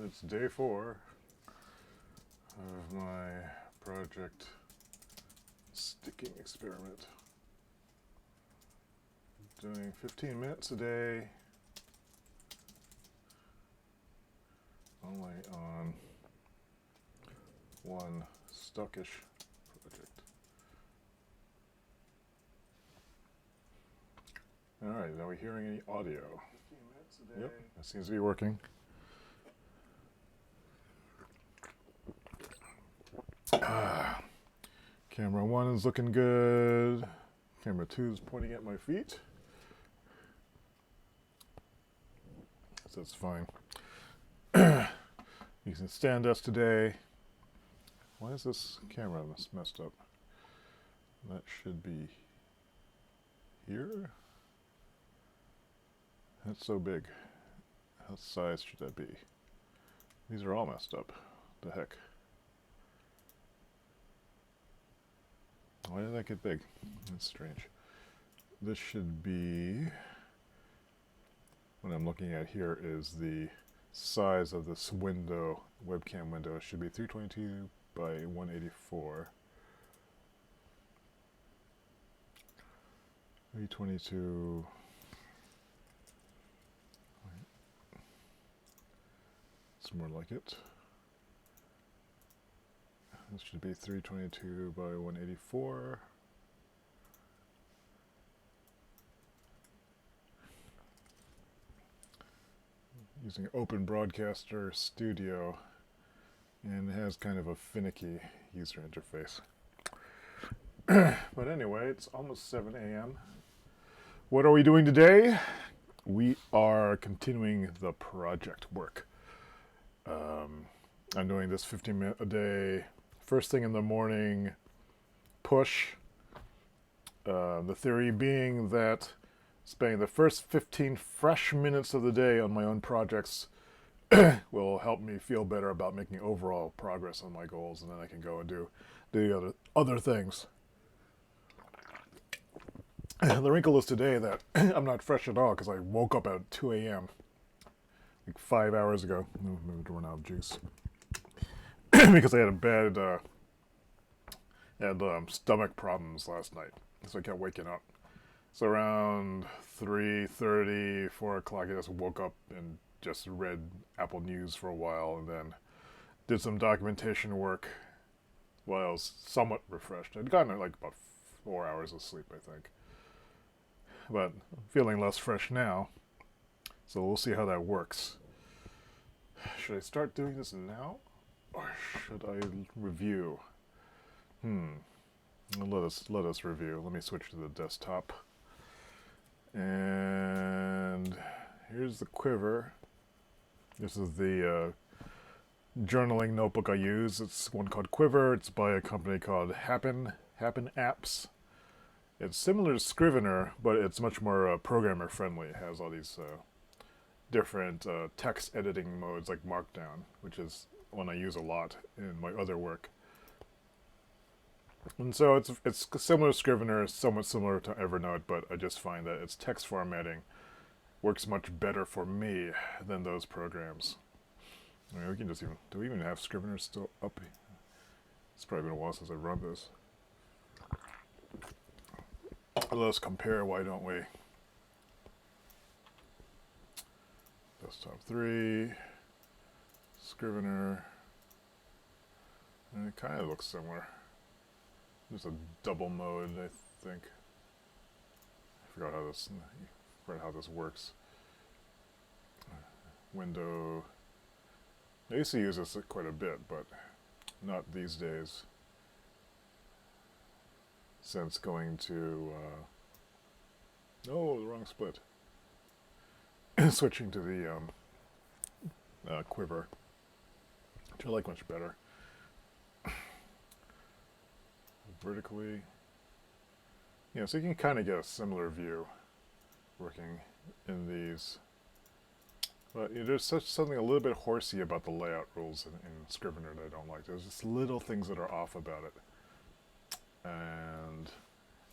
It's day 4 of my project sticking experiment. Doing 15 minutes a day, only on one stuckish project. Alright, are we hearing any audio? 15 minutes a day. Yep, that seems to be working. Camera 1 is looking good. Camera 2 is pointing at my feet. So that's fine. Using SanDisk today. Why is this camera messed up? That should be here. That's so big. How size should that be? These are all messed up. The heck? Why did that get big? That's strange. This should be... What I'm looking at here is the size of this window, webcam window. It should be 322 by 184. 322... It's more like it. This should be 322 by 184. Using Open Broadcaster Studio, and it has kind of a finicky user interface. But anyway, it's almost 7 a.m. What are we doing today? We are continuing the project work. I'm doing this 15-minute a day, first thing in the morning push. The theory being that spending the first 15 fresh minutes of the day on my own projects will help me feel better about making overall progress on my goals, and then I can go and do the other things. The wrinkle is today that I'm not fresh at all because I woke up at 2 a.m. like 5 hours ago. Maybe to run out of juice. Because I had a bad stomach problems last night, so I kept waking up. So around 3:30, 4 o'clock, I just woke up and just read Apple News for a while, and then did some documentation work while I was somewhat refreshed. I'd gotten like about 4 hours of sleep, I think. But I'm feeling less fresh now, so we'll see how that works. Should I start doing this now, or should I review? Let us review. Let me switch to the desktop. And here's the Quiver. This is the journaling notebook I use. It's one called Quiver. It's by a company called Happen Apps. It's similar to Scrivener, but it's much more programmer friendly. It has all these different text editing modes like Markdown, which is one I use a lot in my other work. And so it's similar to Scrivener, somewhat similar to Evernote, but I just find that its text formatting works much better for me than those programs. I mean, we can just do we even have Scrivener still up? It's probably been a while since I've run this. Let's compare, why don't we? Desktop 3, Scrivener, and it kind of looks similar. There's a double mode, I think. I forgot how this works. Window. I used to use this quite a bit, but not these days. Since going to no, the wrong split. Switching to the Quiver, which I like much better. Vertically, yeah, so you can kind of get a similar view working in these, but there's something a little bit horsey about the layout rules in Scrivener that I don't like. There's just little things that are off about it, and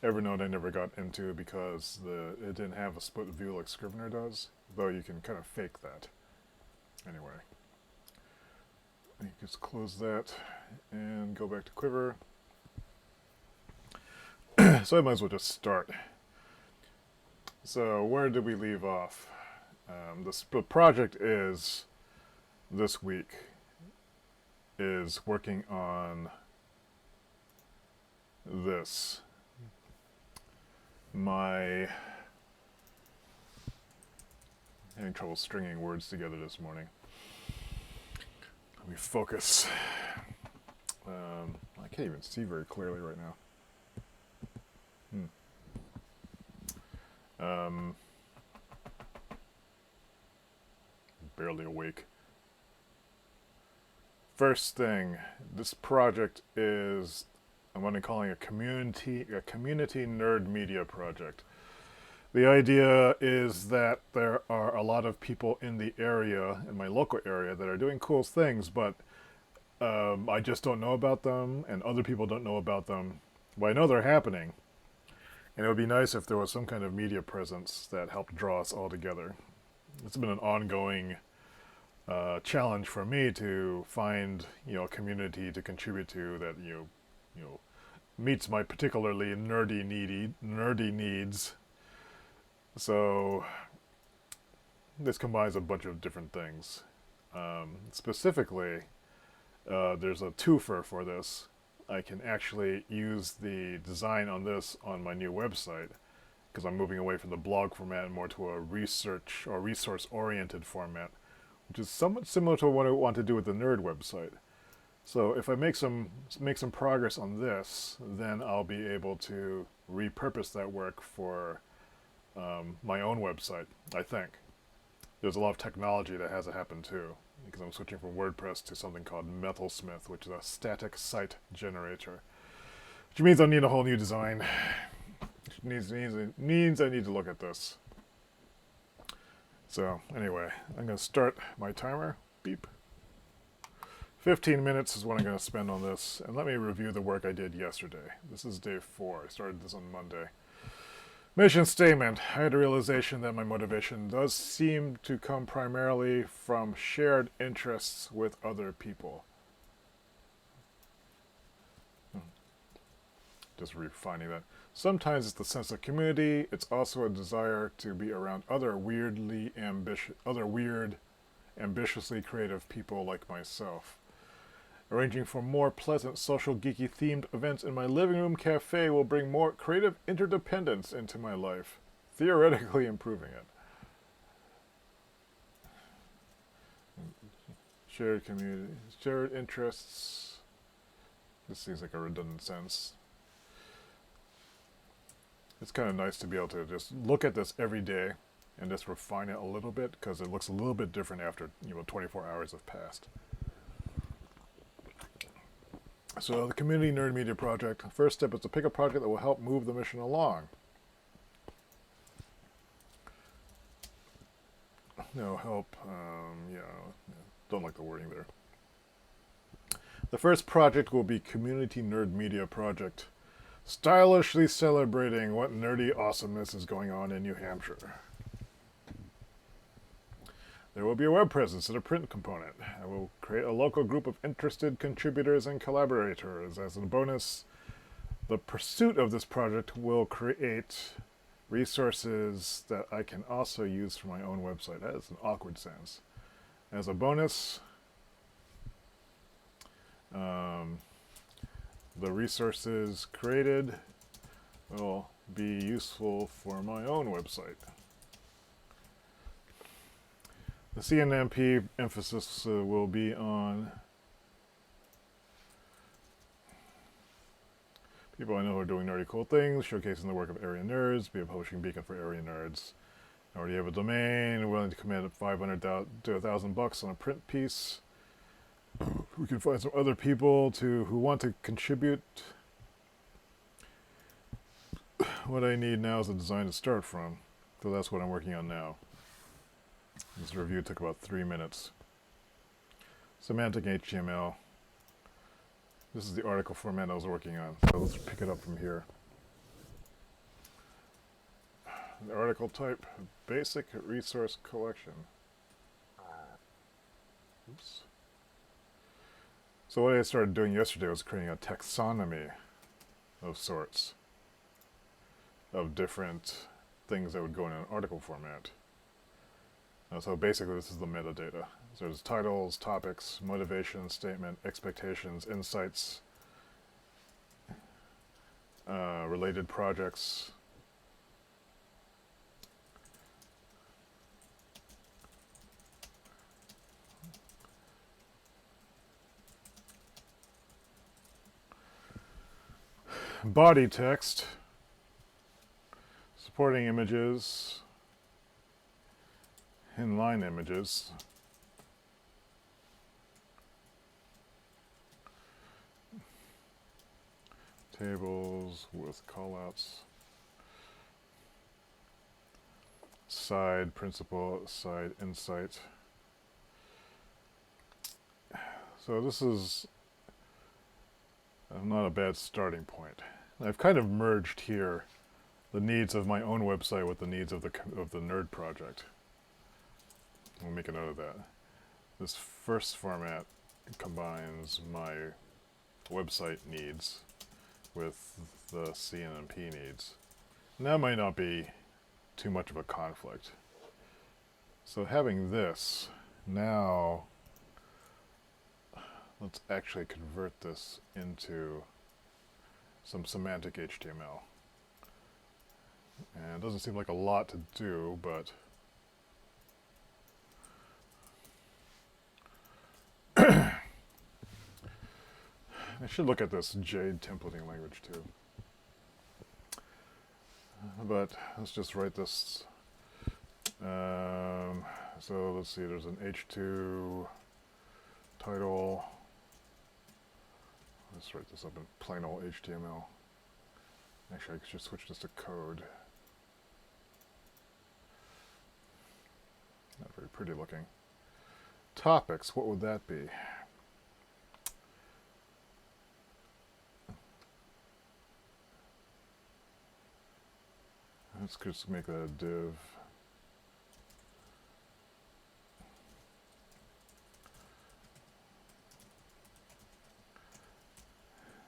Evernote I never got into because it didn't have a split view like Scrivener does, though you can kind of fake that. Anyway, you just close that and go back to Quiver. So I might as well just start. So where did we leave off? The project is this week is working on this. Having trouble stringing words together this morning. Let me focus. I can't even see very clearly right now. Barely awake. First thing, this project is I'm going to call it a community nerd media project. The idea is that there are a lot of people in the area, in my local area, that are doing cool things, but I just don't know about them, and other people don't know about them. But I know they're happening, and it would be nice if there was some kind of media presence that helped draw us all together. It's been an ongoing challenge for me to find, a community to contribute to that meets my particularly nerdy needs. So this combines a bunch of different things. Specifically, there's a twofer for this. I can actually use the design on this on my new website because I'm moving away from the blog format and more to a research or resource-oriented format, which is somewhat similar to what I want to do with the nerd website. So if I make some progress on this, then I'll be able to repurpose that work for my own website, I think. There's a lot of technology that has to happen too, because I'm switching from WordPress to something called Metalsmith, which is a static site generator, which means I need a whole new design. Which means I need to look at this. So anyway, I'm going to start my timer. Beep. 15 minutes is what I'm going to spend on this, and let me review the work I did yesterday. This is day 4. I started this on Monday. Mission statement. I had a realization that my motivation does seem to come primarily from shared interests with other people. Just refining that. Sometimes it's the sense of community. It's also a desire to be around other weird, ambitiously creative people like myself. Arranging for more pleasant, social, geeky-themed events in my living room cafe will bring more creative interdependence into my life, theoretically improving it. Shared community, shared interests. This seems like a redundant sentence. It's kind of nice to be able to just look at this every day and just refine it a little bit, because it looks a little bit different after 24 hours have passed. So the Community Nerd Media Project, first step is to pick a project that will help move the mission along. Don't like the wording there. The first project will be Community Nerd Media Project, stylishly celebrating what nerdy awesomeness is going on in New Hampshire. There will be a web presence and a print component. I will create a local group of interested contributors and collaborators. As a bonus, the pursuit of this project will create resources that I can also use for my own website. That is an awkward sentence. As a bonus, the resources created will be useful for my own website. The CNMP emphasis will be on people I know who are doing nerdy cool things, showcasing the work of area nerds, be a publishing beacon for area nerds. I already have a domain, willing to commit $500 to $1,000 on a print piece. We can find some other people who want to contribute. What I need now is a design to start from, so that's what I'm working on now. This review took about 3 minutes. Semantic HTML. This is the article format I was working on, so let's pick it up from here. The article type, basic resource collection. Oops. So what I started doing yesterday was creating a taxonomy of sorts of different things that would go in an article format. So basically this is the metadata. So there's titles, topics, motivation, statement, expectations, insights, related projects, body text, supporting images, inline images, tables with callouts, side principal, side insight. So this is not a bad starting point. I've kind of merged here the needs of my own website with the needs of the Nerd project. We'll make a note of that. This first format combines my website needs with the CNMP needs. And that might not be too much of a conflict. So having this, now let's actually convert this into some semantic HTML. And it doesn't seem like a lot to do, but I should look at this Jade templating language too. But let's just write this. So let's see, there's an H2 title. Let's write this up in plain old HTML. Actually, I should switch this to code. Not very pretty looking. Topics, what would that be? Let's just make that a div.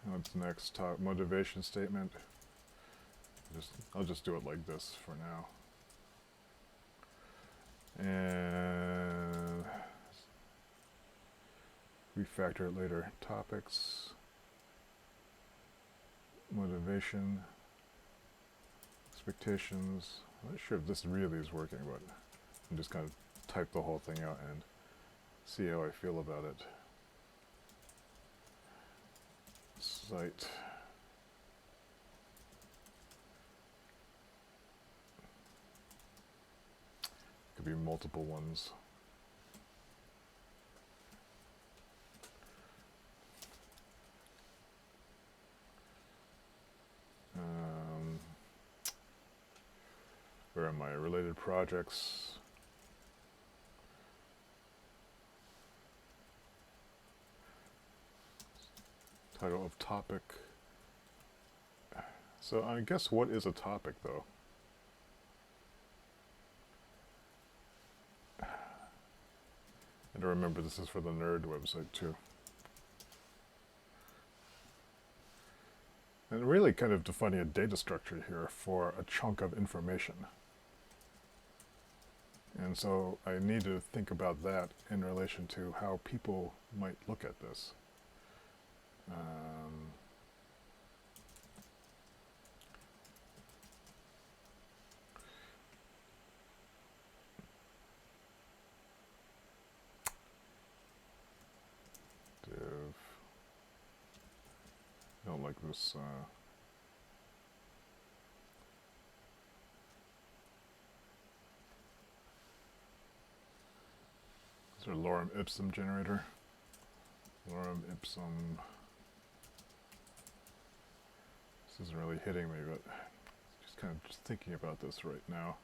What's next? Top motivation statement. I'll just do it like this for now. And refactor it later. Topics, motivation, expectations. I'm not sure if this really is working, but I'm just going to type the whole thing out and see how I feel about it. Site. Could be multiple ones. Where are my related projects? Title of topic. So I guess what is a topic though? And remember this is for the Nerd website too. And really kind of defining a data structure here for a chunk of information. And so I need to think about that in relation to how people might look at this. Div. I don't like this. Is there a lorem ipsum generator? Lorem ipsum. This isn't really hitting me, but just kind of just thinking about this right now.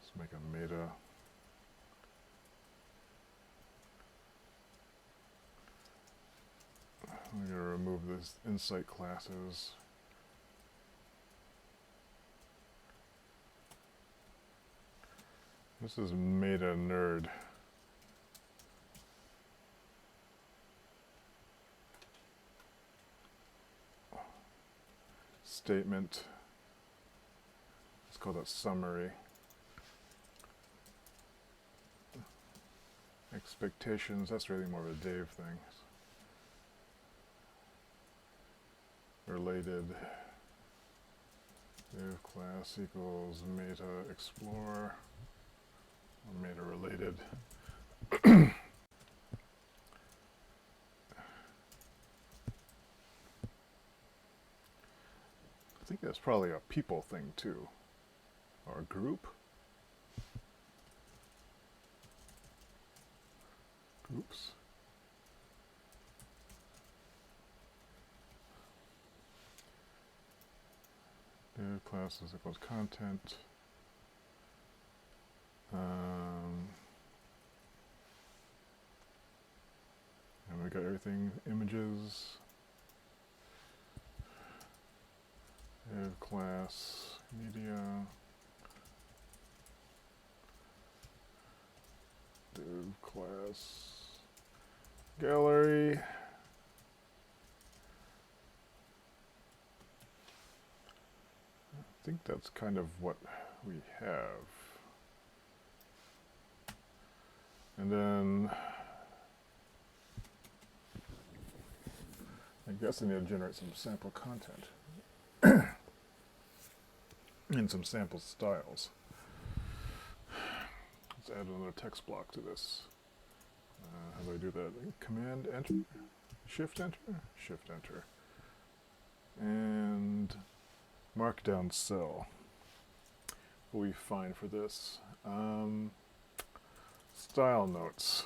Let's make a meta. I'm going to remove these insight classes. This is Meta Nerd. Statement. Let's call that summary. Expectations, that's really more of a Dave thing. Related. Div class equals meta explore. Or meta related. I think that's probably a people thing too. Or a group. Groups. Div classes equals content. And we got everything, images. Div class, media. Div class, gallery. I think that's kind of what we have. And then I guess I need to generate some sample content and some sample styles. Let's add another text block to this. How do I do that? Command enter, shift enter, shift enter, and markdown cell. What will we find for this? Style notes.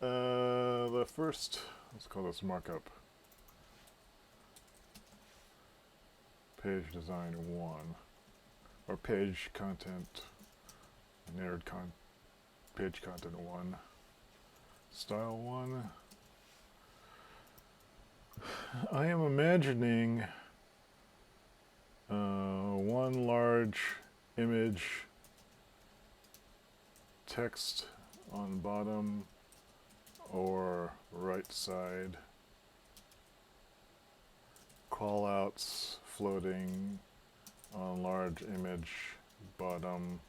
The first, let's call this markup. Page design 1, or page content, narrowed page content 1, style 1. I am imagining one large image, text on bottom or right side, callouts floating on large image bottom,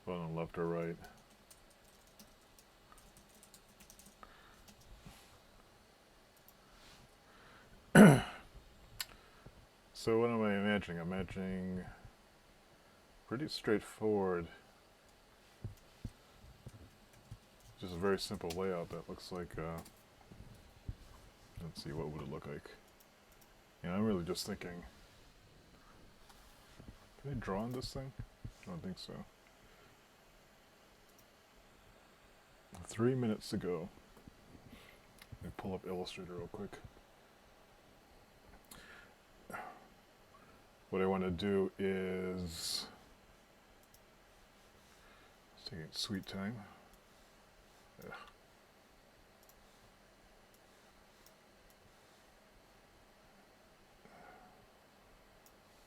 bottom left or right. So what am I imagining? I'm imagining pretty straightforward, just a very simple layout that looks like, let's see, what would it look like? Yeah, I'm really just thinking, can I draw on this thing? I don't think so. 3 minutes to go. Let me pull up Illustrator real quick. What I want to do is, it's taking sweet time. Ugh.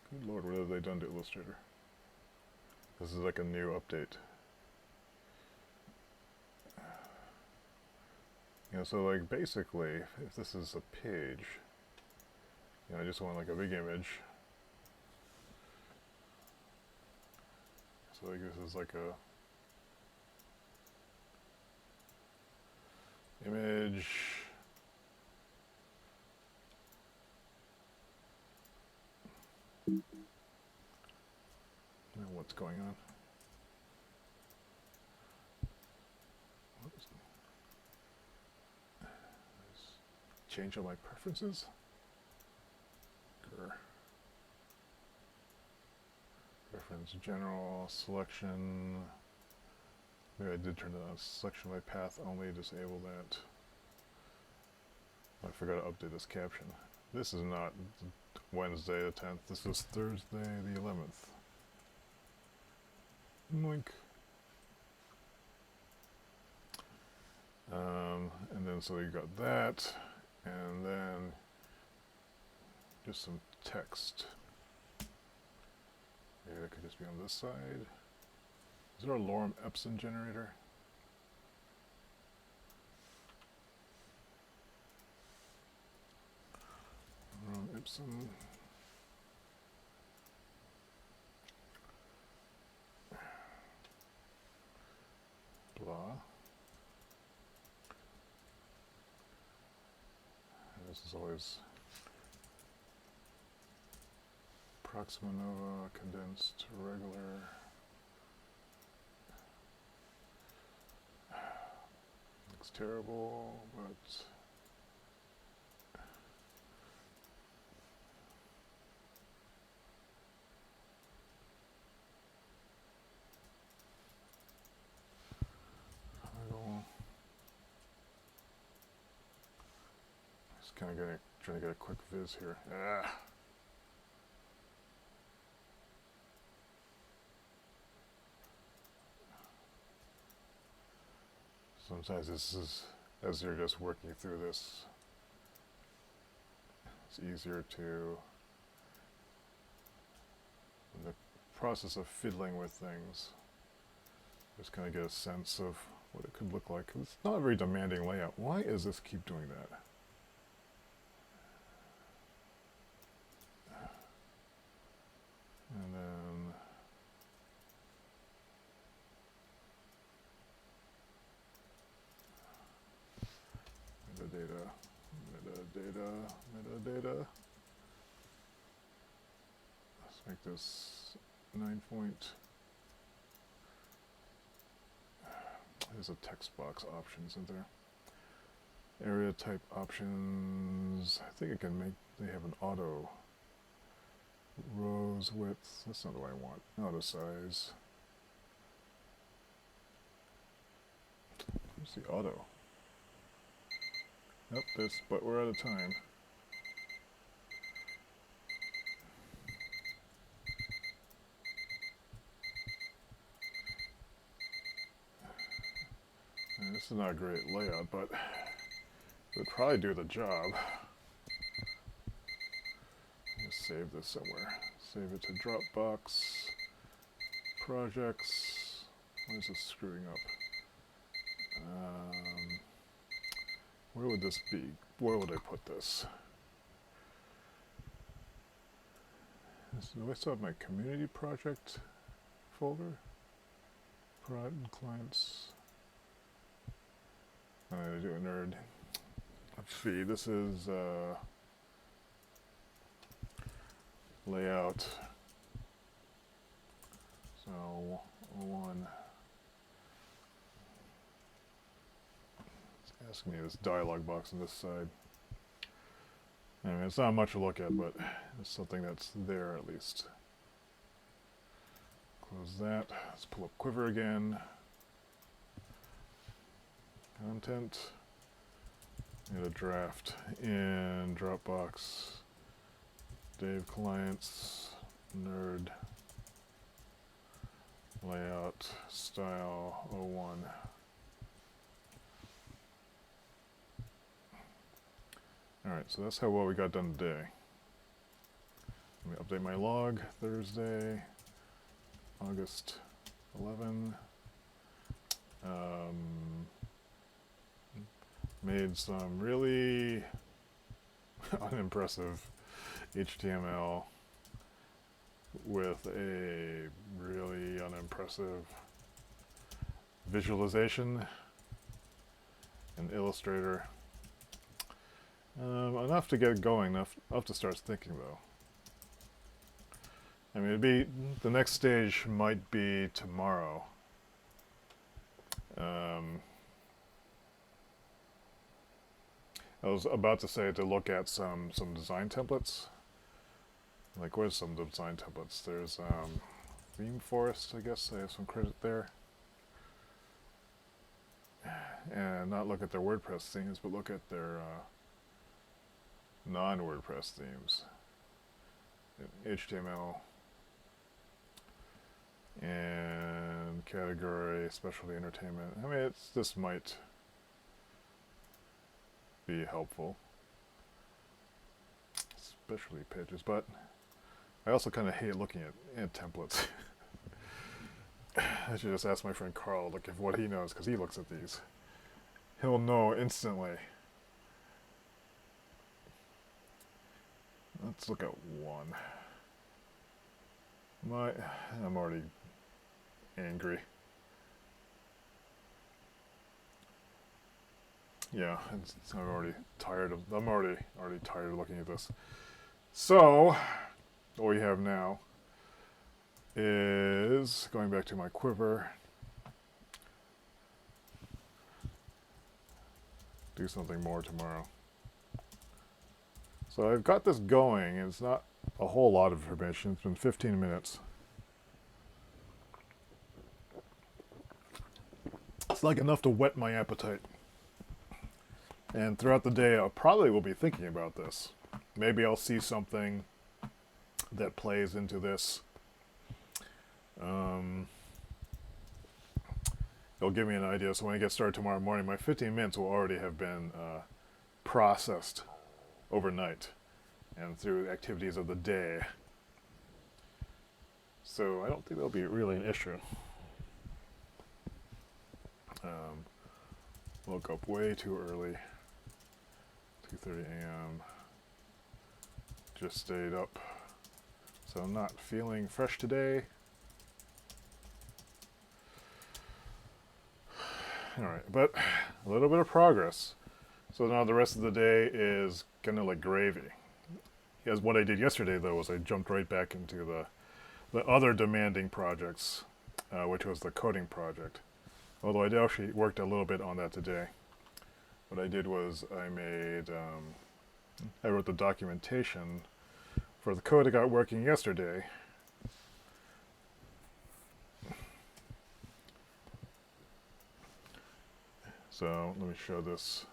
Good Lord, what have they done to Illustrator? This is like a new update. You know, so like basically, if this is a page, you know, I just want like a big image. So like this is like a image. Now what's going on? Whoops. Change all my preferences. Grr. Preference general selection. Maybe I did turn it on selection by path only. Disable that. I forgot to update this caption. This is not Wednesday the 10th. This is Thursday the 11th. Moink. And then so you got that, and then just some text. Maybe that could just be on this side. Is there a Lorem Ipsum generator? Lorem Ipsum. Blah. And this is always Proxima Nova, condensed, regular. Looks terrible, but just kind of trying to get a quick viz here. Sometimes this is, as you're just working through this, it's easier to, in the process of fiddling with things, just kind of get a sense of what it could look like. It's not a very demanding layout. Why does this keep doing that? And then metadata. Let's make this 9 point. There's a text box option, isn't there? Area type options. I think it can make, they have an auto. Rows width, that's not what I want. Auto size. Where's the auto? Nope, this, but we're out of time. And this is not a great layout, but it would probably do the job. Just save this somewhere. Save it to Dropbox. Projects. Why is this screwing up? Where would this be? Where would I put this? Do I still have my community project folder? Prod and clients. I do a nerd. Let's see, this is layout. So, 01. It's asking me this dialog box on this side. I mean, it's not much to look at, but it's something that's there at least. Close that. Let's pull up Quiver again. Content. Need a draft in Dropbox. Dave clients. Nerd. Layout. Style 01. Alright, so that's what we got done today. Let me update my log. Thursday, August 11. Made some really unimpressive HTML with a really unimpressive visualization in Illustrator. Enough to get it going, enough to start thinking though. I mean, the next stage might be tomorrow. I was about to say to look at some design templates. Like, where's some design templates? There's Theme Forest, I guess. I have some credit there. And not look at their WordPress themes, but look at their non-WordPress themes. HTML and category, specialty entertainment. I mean, this might be helpful, especially pages. But I also kind of hate looking at templates. I should just ask my friend Carl, like, if what he knows, because he looks at these. He'll know instantly. Let's look at one. I'm already angry. Yeah, I'm already tired of. I'm already tired of looking at this. So, what we have now is going back to my quiver. Do something more tomorrow. So I've got this going, and it's not a whole lot of information. It's been 15 minutes. It's like enough to whet my appetite. And throughout the day, I probably will be thinking about this. Maybe I'll see something that plays into this. It'll give me an idea. So when I get started tomorrow morning, my 15 minutes will already have been processed overnight and through activities of the day. So I don't think that'll be really an issue. Woke up way too early. 2:30 a.m. Just stayed up. So I'm not feeling fresh today. Alright, but a little bit of progress. So now the rest of the day is kind of like gravy. As what I did yesterday, though, was I jumped right back into the other demanding projects, which was the coding project. Although I actually worked a little bit on that today. What I did was I wrote the documentation for the code I got working yesterday. So let me show this.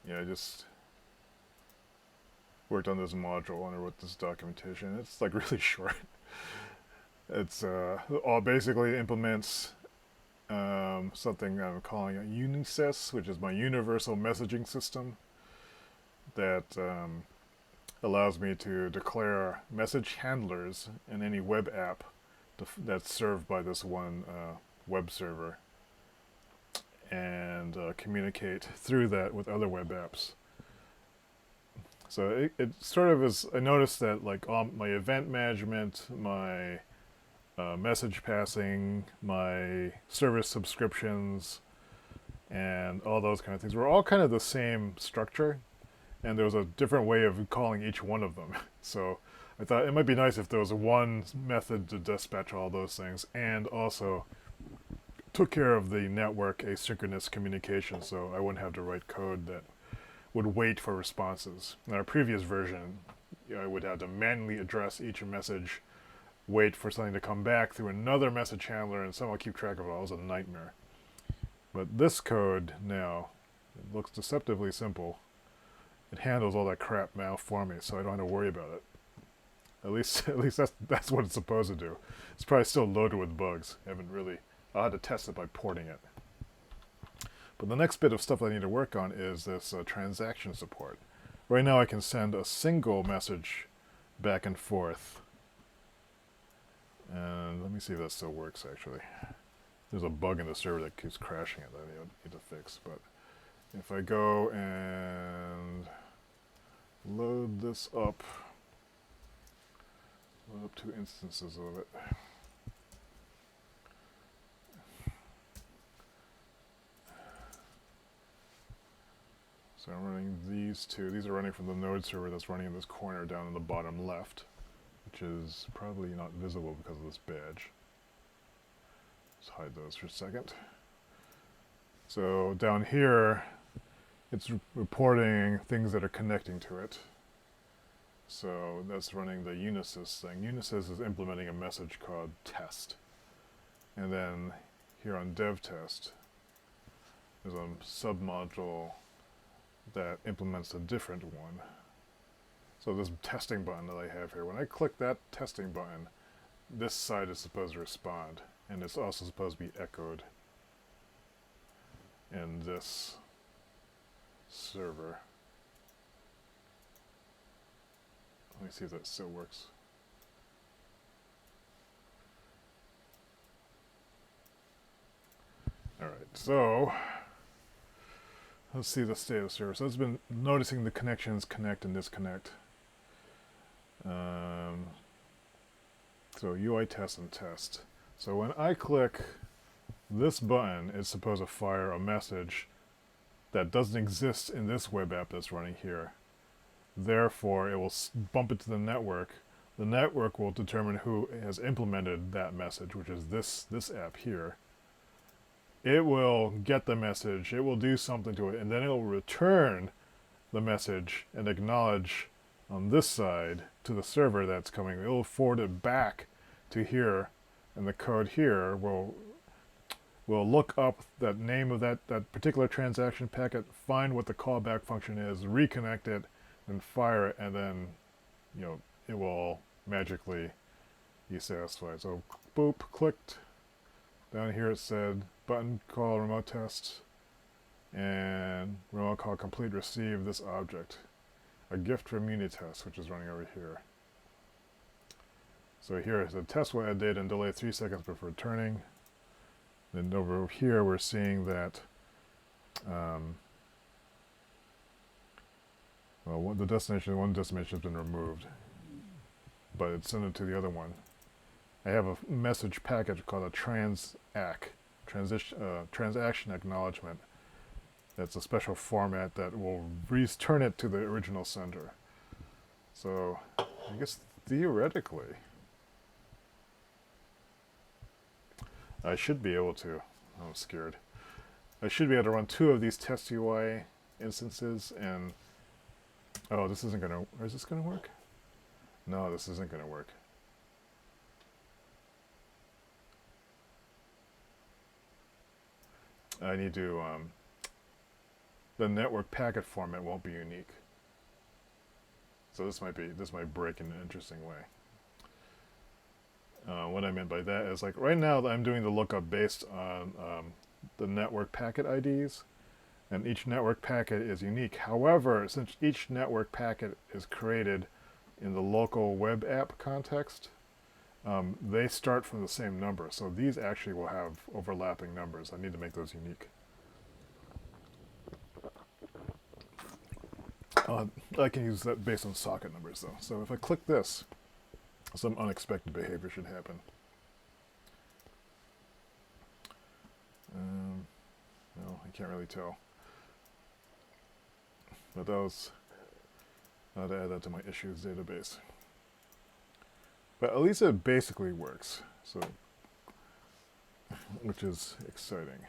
Yeah, I just worked on this module and I wrote this documentation. It's like really short. It's all basically implements something I'm calling a UNISYS, which is my universal messaging system that allows me to declare message handlers in any web app that's served by this one web server and communicate through that with other web apps. So it sort of is, I noticed that like my event management, my message passing, my service subscriptions, and all those kind of things were all kind of the same structure, and there was a different way of calling each one of them. So I thought it might be nice if there was one method to dispatch all those things, and also took care of the network asynchronous communication, so I wouldn't have to write code that would wait for responses. In our previous version, I would have to manually address each message, wait for something to come back through another message handler, and somehow keep track of it all. It was a nightmare. But this code now, it looks deceptively simple. It handles all that crap now for me, so I don't have to worry about it. At least that's what it's supposed to do. It's probably still loaded with bugs. I'll have to test it by porting it. But the next bit of stuff I need to work on is this transaction support. Right now I can send a single message back and forth. And let me see if that still works, actually. There's a bug in the server that keeps crashing it that I need to fix. But if I go and load this up, load up 2 instances of it. So I'm running these 2. These are running from the node server that's running in this corner down in the bottom left, which is probably not visible because of this badge. Let's hide those for a second. So down here, it's reporting things that are connecting to it. So that's running the Unisys thing. Unisys is implementing a message called test. And then here on dev test, there's a submodule that implements a different one. So this testing button that I have here, when I click that testing button, this side is supposed to respond, and it's also supposed to be echoed. in this server. Let me see if that still works. Alright, so let's see the state of the server. So it's been noticing the connections connect and disconnect. So UI test and test. So when I click this button, it's supposed to fire a message that doesn't exist in this web app that's running here. Therefore, it will bump it to the network. The network will determine who has implemented that message, which is this app here. It will get the message, it will do something to it, and then it will return the message and acknowledge on this side to the server that's coming. It will forward it back to here, and the code here will look up that name of that particular transaction packet, find what the callback function is, reconnect it, and fire it, and then, you know, it will magically be satisfied. So, boop, clicked. Down here it said button call remote test, and remote call complete, receive this object. A gift from Unitest, which is running over here. So here the test will add data and delay 3 seconds before returning. Then over here we're seeing that well, one destination has been removed, but it's sent it to the other one. I have a message package called a transaction acknowledgement. That's a special format that will return it to the original sender. So I guess theoretically I should be able to. I'm scared. I should be able to run 2 of these test UI instances, and oh, this isn't gonna. Is this gonna work? No, this isn't gonna work. I need to. The network packet format won't be unique. So this might break in an interesting way. What I meant by that is, like, right now I'm doing the lookup based on the network packet IDs, and each network packet is unique. However, since each network packet is created in the local web app context, they start from the same number. So these actually will have overlapping numbers. I need to make those unique. I can use that based on socket numbers, though. So if I click this, some unexpected behavior should happen. No, I can't really tell. But that was how to add that to my issues database. But at least it basically works, so, which is exciting.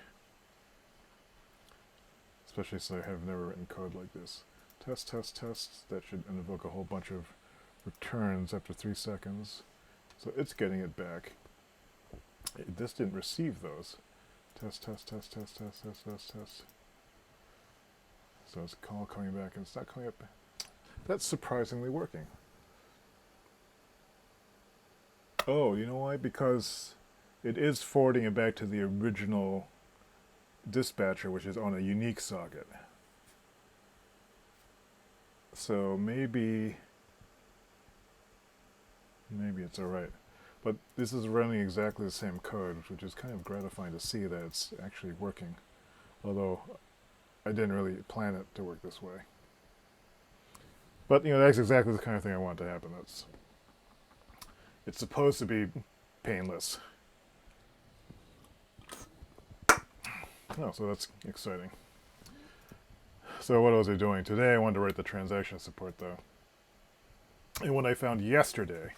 Especially since I have never written code like this. Test, test, test. That should invoke a whole bunch of returns after 3 seconds. So it's getting it back. This didn't receive those. Test, test, test, test, test, test, test, test. So it's call coming back, and it's not coming up. That's surprisingly working. Oh, you know why? Because it is forwarding it back to the original dispatcher, which is on a unique socket. So maybe it's alright. But this is running exactly the same code, which is kind of gratifying to see that it's actually working. Although I didn't really plan it to work this way. But, you know, that's exactly the kind of thing I want to happen. It's supposed to be painless. Oh, so that's exciting. So what was I doing? Today I wanted to write the transaction support, though. And what I found yesterday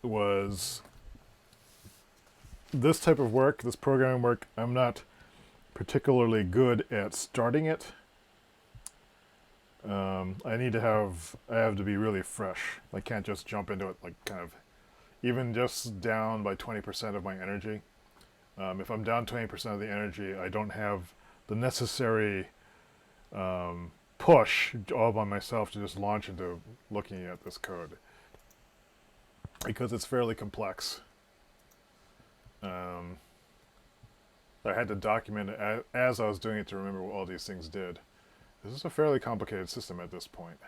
was this type of work, this programming work, I'm not particularly good at starting it. I have to be really fresh. I can't just jump into it, like, kind of, even just down by 20% of my energy. If I'm down 20% of the energy, I don't have the necessary push all by myself to just launch into looking at this code, because it's fairly complex. I had to document it as I was doing it to remember what all these things did. This is a fairly complicated system at this point.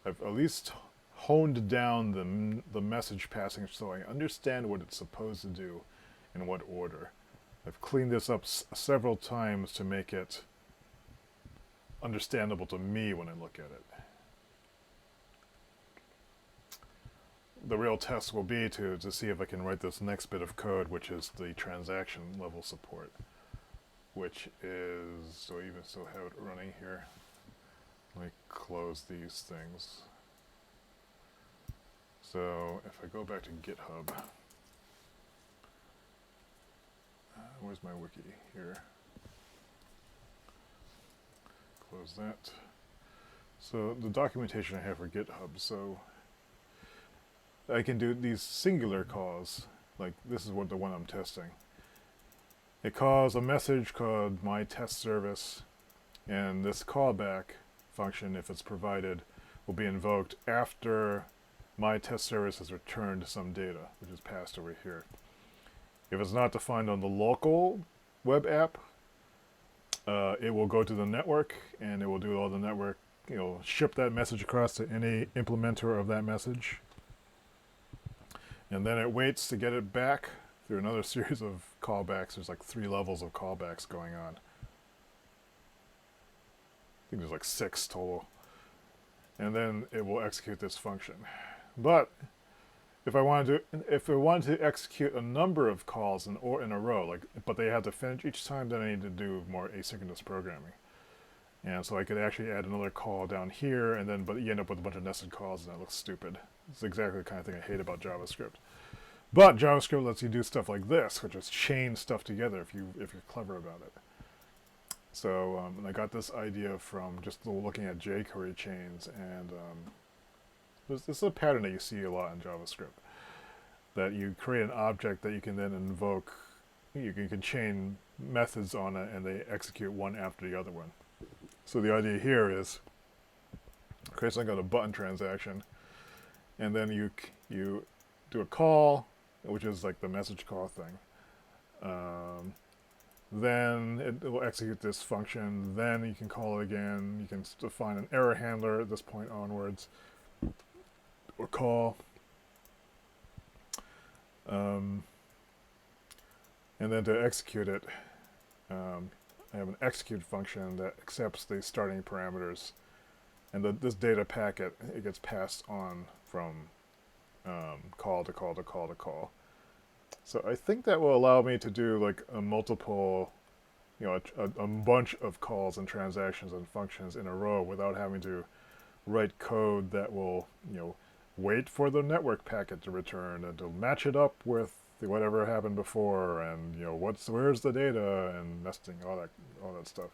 I've at least honed down the message passing so I understand what it's supposed to do in what order. I've cleaned this up several times to make it understandable to me when I look at it. The real test will be to see if I can write this next bit of code, which is the transaction level support, which is, do I even still have it running here? Let me close these things. So if I go back to GitHub, where's my wiki? Here. Close that. So the documentation I have for GitHub, so I can do these singular calls, like this is what the one I'm testing. It calls a message called my test service, and this callback function, if it's provided, will be invoked after my test service has returned some data, which is passed over here. If it's not defined on the local web app, it will go to the network, and it will do all the network, ship that message across to any implementer of that message. And then it waits to get it back through another series of callbacks. There's like 3 levels of callbacks going on. I think there's like 6 total. And then it will execute this function. But if I wanted to execute a number of calls in a row, but they have to finish each time, then I need to do more asynchronous programming. And so I could actually add another call down here, and then but you end up with a bunch of nested calls, and that looks stupid. It's exactly the kind of thing I hate about JavaScript. But JavaScript lets you do stuff like this, which is chain stuff together if you're clever about it. So and I got this idea from just looking at jQuery chains, and this is a pattern that you see a lot in JavaScript. That you create an object that you can then invoke. You can chain methods on it, and they execute one after the other one. So the idea here is create something called a button transaction, and then you do a call, which is like the message call thing. Then it will execute this function. Then you can call it again. You can define an error handler at this point onwards, or call. And then to execute it, I have an execute function that accepts the starting parameters, and this data packet, it gets passed on from call to call to call to call. So I think that will allow me to do like a multiple, a bunch of calls and transactions and functions in a row without having to write code that will, wait for the network packet to return and to match it up with whatever happened before, and where's the data, and nesting, all that stuff.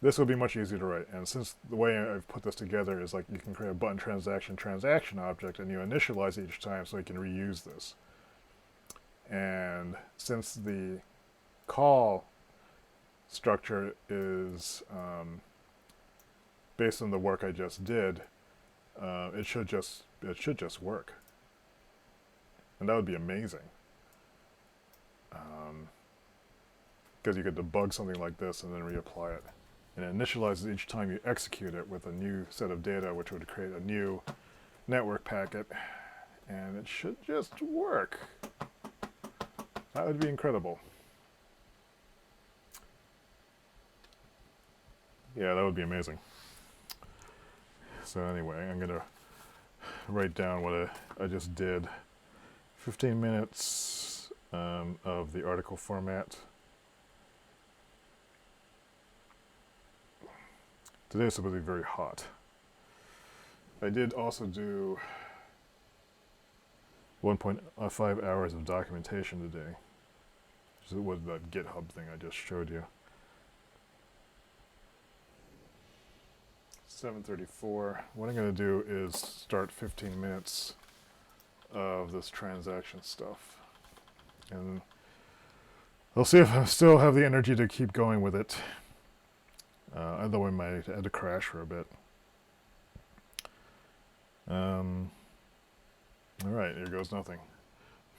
This will be much easier to write, and since the way I've put this together is like you can create a button transaction object, and you initialize it each time so you can reuse this. And since the call structure is based on the work I just did, it should just work. And that would be amazing. Because you could debug something like this and then reapply it. And it initializes each time you execute it with a new set of data, which would create a new network packet. And it should just work. That would be incredible. Yeah, that would be amazing. So anyway, I'm going to write down what I just did. 15 minutes of the article format. Today is supposed to be very hot. I did also do 1.5 hours of documentation today, which was that GitHub thing I just showed you. 7:34. What I'm going to do is start 15 minutes of this transaction stuff, and I'll see if I still have the energy to keep going with it. Otherwise, I might have to crash for a bit. Alright, here goes nothing.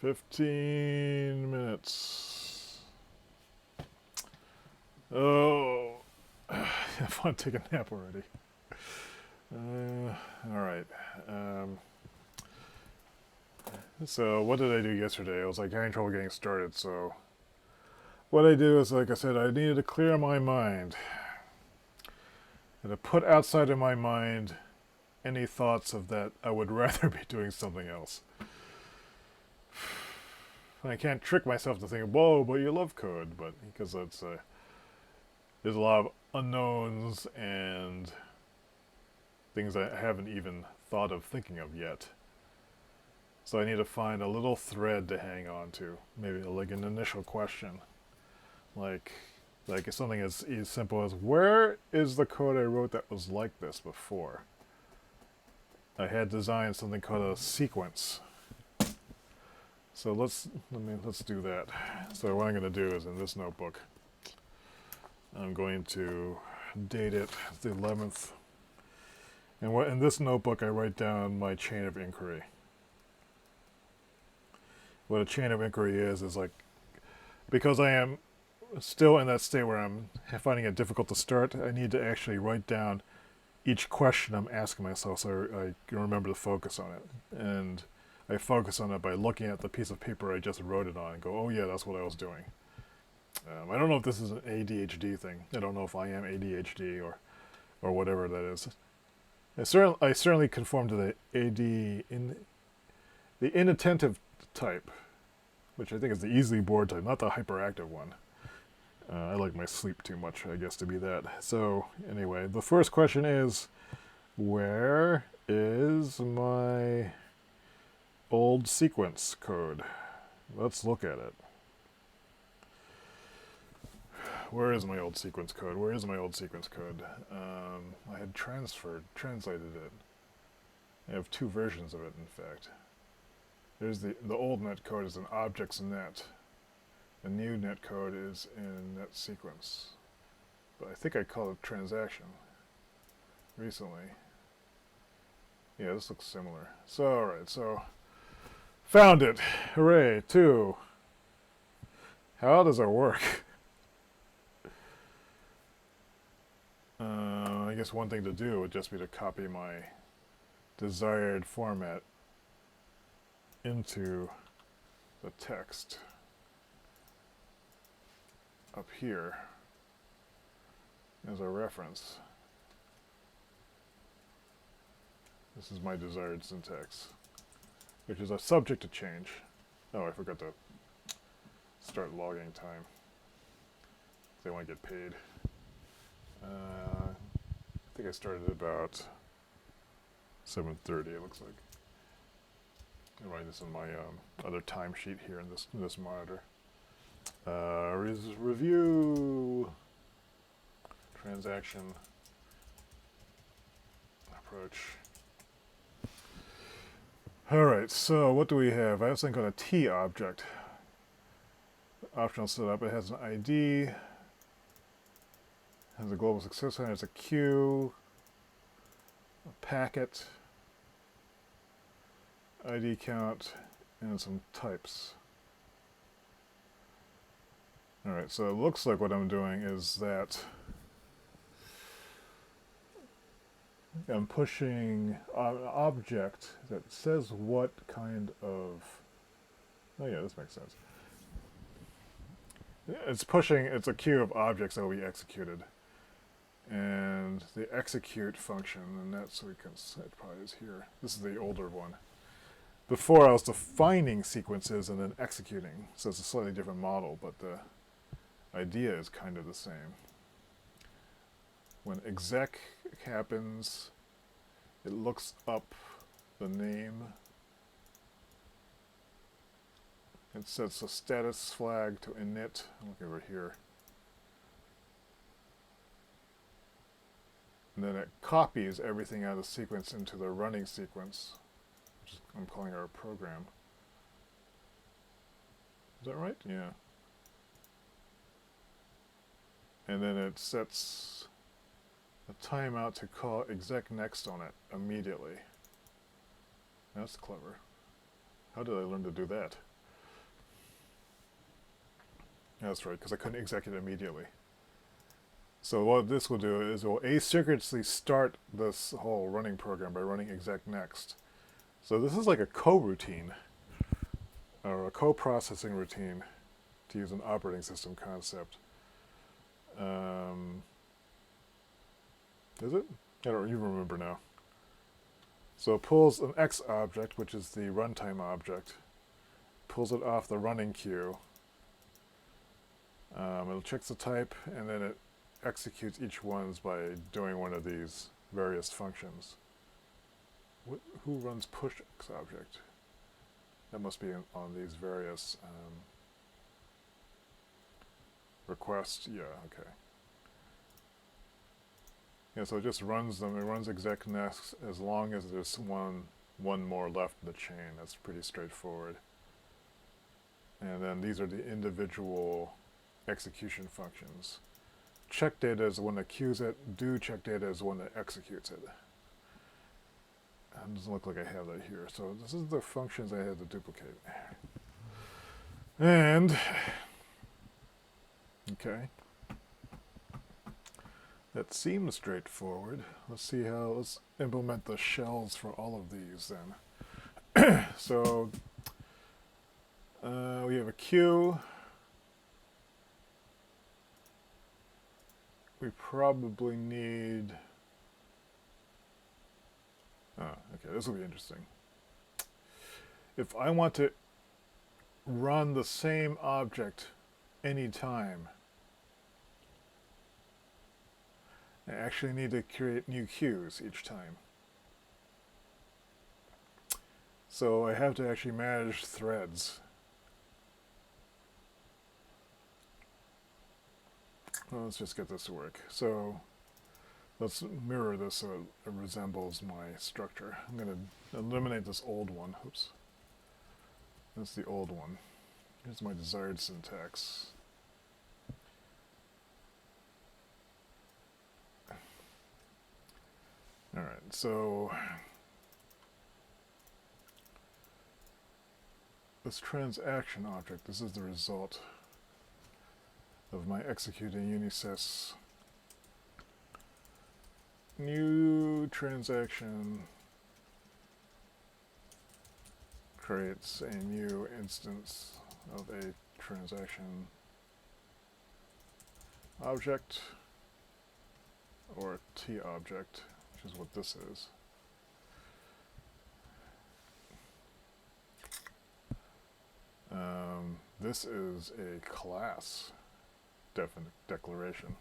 15 minutes. Oh, I want to take a nap already. All right. Um, so what did I do yesterday? I was like having trouble getting started. So what I do is, like I said, I needed to clear my mind and to put outside of my mind any thoughts of that I would rather be doing something else. I can't trick myself to think, whoa, but you love code, but because that's there's a lot of unknowns and things I haven't even thought of thinking of yet. So I need to find a little thread to hang on to, maybe like an initial question, like something as simple as, where is the code I wrote that was like this before? I had designed something called a sequence. So let's do that. So what I'm going to do is, in this notebook, I'm going to date it the 11th. And in this notebook, I write down my chain of inquiry. What a chain of inquiry is like, because I am still in that state where I'm finding it difficult to start, I need to actually write down each question I'm asking myself so I can remember to focus on it. And I focus on it by looking at the piece of paper I just wrote it on and go, oh yeah, that's what I was doing. I don't know if this is an ADHD thing. I don't know if I am ADHD or whatever that is. I certainly conform to the the inattentive type, which I think is the easily bored type, not the hyperactive one. I like my sleep too much, I guess, to be that. So anyway, the first question is, where is my old sequence code? Let's look at it. Where is my old sequence code? Where is my old sequence code? I had translated it. I have two versions of it, in fact. There's the old net code is in objects net. The new net code is in net sequence. But I think I called it transaction recently. Yeah, this looks similar. So, alright, so found it. Hooray, 2. How does it work? I guess one thing to do would just be to copy my desired format into the text up here as a reference. This is my desired syntax, which is a subject to change. Oh, I forgot to start logging time. They want to get paid. I think I started at about 7:30. It looks like. I'm writing this in my other timesheet here in this monitor. Review transaction approach. All right. So what do we have? I have something called a T object. Optional setup. It has an ID. Has a global success sign. Has a queue. A packet. ID count, and some types. Alright, so it looks like what I'm doing is that I'm pushing an object that says what kind of... Oh yeah, this makes sense. It's a queue of objects that will be executed. And the execute function, and that's, we can set probably is here. This is the older one. Before I was defining sequences and then executing, so it's a slightly different model, but the idea is kind of the same. When exec happens, it looks up the name. It sets a status flag to init. Look over here. And then it copies everything out of the sequence into the running sequence. I'm calling our program. Is that right? Yeah. And then it sets a timeout to call exec next on it immediately. That's clever. How did I learn to do that? That's right, because I couldn't exec it immediately. So what this will do is it will asynchronously start this whole running program by running exec next. So this is like a coroutine, or a co-processing routine, to use an operating system concept. Is it? I don't even remember now. So it pulls an X object, which is the runtime object, pulls it off the running queue. It checks the type, and then it executes each ones by doing one of these various functions. Who runs push X object? That must be on these various requests. Yeah, okay. Yeah, so it just runs them. It runs exec next as long as there's one more left in the chain. That's pretty straightforward. And then these are the individual execution functions. Check data is the one that queues it. Do check data is the one that executes it. It doesn't look like I have that here. So this is the functions I had to duplicate. And, okay. That seems straightforward. Let's implement the shells for all of these then. So, we have a queue. We probably need... okay, this will be interesting. If I want to run the same object anytime, I actually need to create new queues each time. So I have to actually manage threads. Well, let's just get this to work. So let's mirror this so it resembles my structure. I'm going to eliminate this old one. Oops. That's the old one. Here's my desired syntax. Alright, so this transaction object, this is the result of my executing unisys. New transaction creates a new instance of a transaction object, or T object, which is what this is. This is a class declaration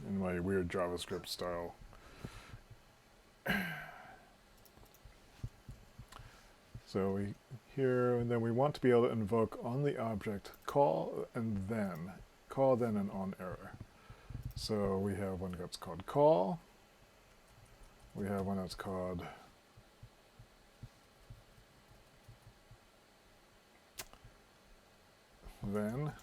in my weird JavaScript style. So we here, and then we want to be able to invoke on the object call and then and on error. So we have one that's called call. We have one that's called then.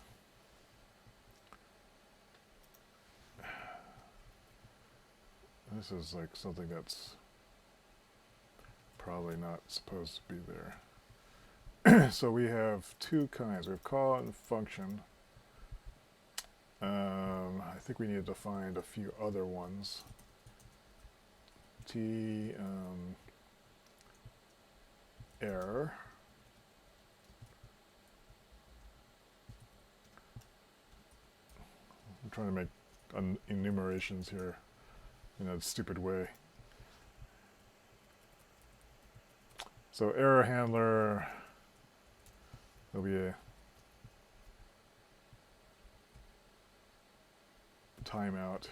This is like something that's probably not supposed to be there. So we have two kinds. We have call and function. I think we need to find a few other ones. Error. I'm trying to make enumerations here in a stupid way. So error handler, there'll be a timeout.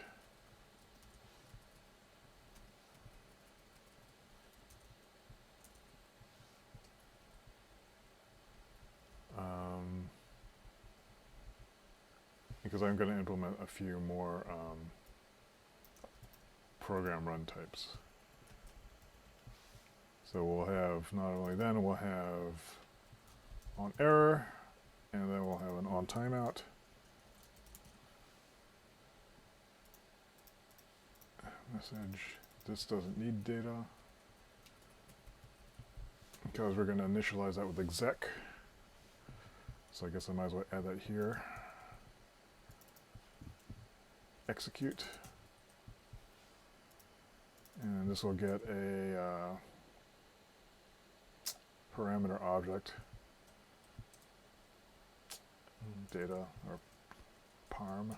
Because I'm going to implement a few more program run types. So we'll have not only then, we'll have on error, and then we'll have an on timeout. Message, this doesn't need data, because we're going to initialize that with exec. So I guess I might as well add that here. execute. And this will get a parameter object, data or parm.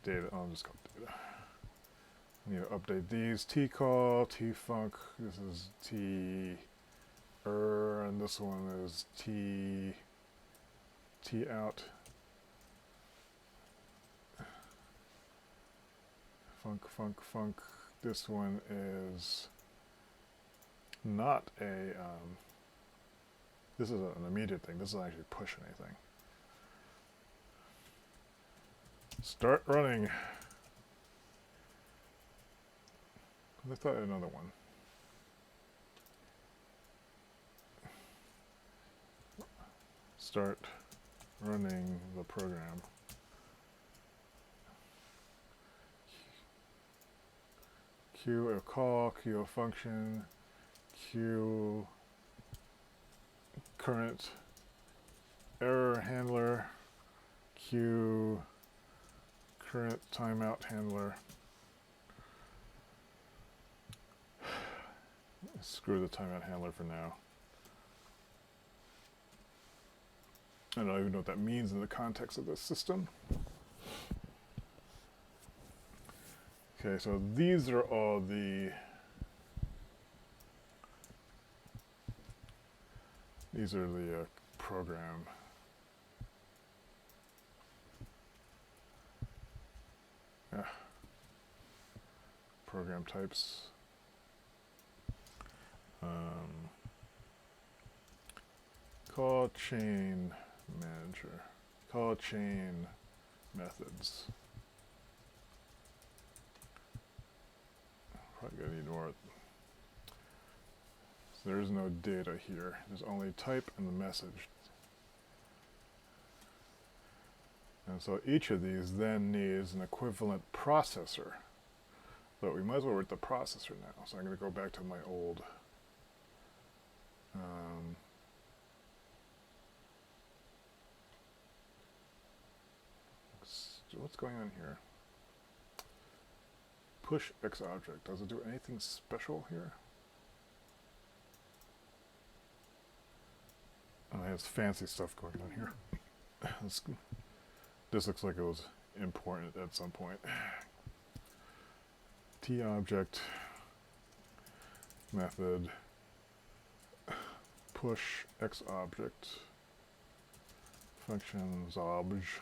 Data, I'll just call it data. I need to update these. Tcall, tfunc, this is and this one istout. Func. This one is not a, this is an immediate thing. This doesn't actually push anything. Start running. I thought I had another one. Start running the program. Q a call, Q a function, Q current error handler, Q current timeout handler. Screw the timeout handler for now. I don't even know what that means in the context of this system. Okay, so these are all the program program types. Call chain manager, call chain methods. Probably gonna need more. So there is no data here. There's only type and the message. And so each of these then needs an equivalent processor. But we might as well write the processor now. So I'm going to go back to my old what's going on here? Push X object. Does it do anything special here? Oh, it has fancy stuff going on here. This looks like it was important at some point. T object method push X object functions obj.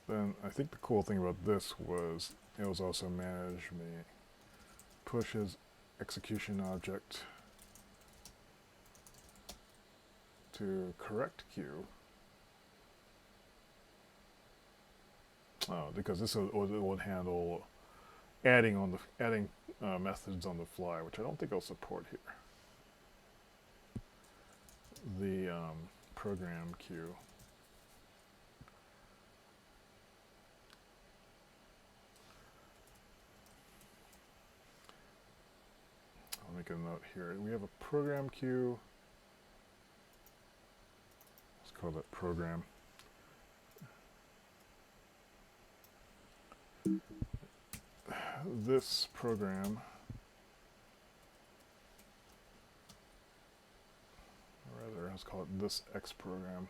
Then I think the cool thing about this was it was also manage me pushes execution object to correct queue. Oh, because this would handle adding methods on the fly, which I don't think it'll support here. The program queue. I'll make a note here. We have a program queue. Let's call that program. This program, or rather, let's call it this X program.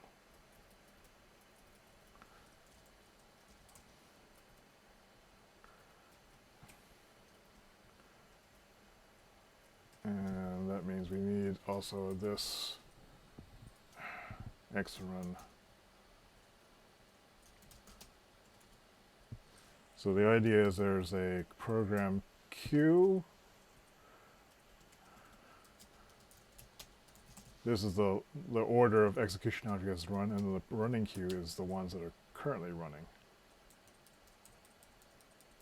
And that means we need also this X run. So the idea is there's a program queue. This is the order of execution objects run, and the running queue is the ones that are currently running.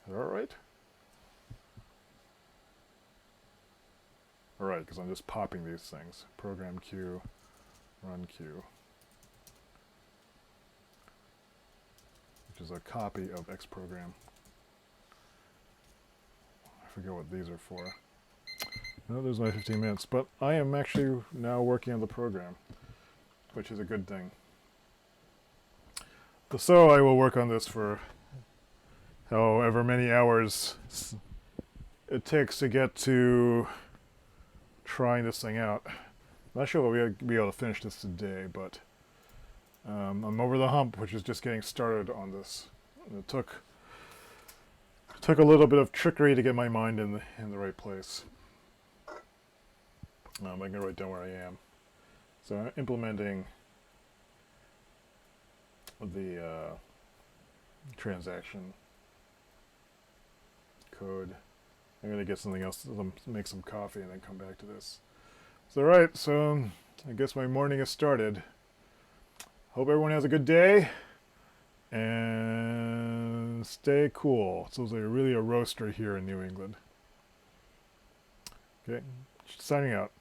Is that all right? All right, because I'm just popping these things. Program queue, run queue, which is a copy of X program. I forget what these are for. No, there's my 15 minutes, but I am actually now working on the program, which is a good thing. So I will work on this for however many hours it takes to get to trying this thing out. I'm not sure we'll be able to finish this today, but I'm over the hump, which is just getting started on this. It took a little bit of trickery to get my mind in the right place. I'm going to write down where I am. So I'm implementing the transaction code. I'm going to get something else, make some coffee, and then come back to this. So, alright, so I guess my morning has started. Hope everyone has a good day, and stay cool. It's like really a roaster here in New England. Okay, signing out.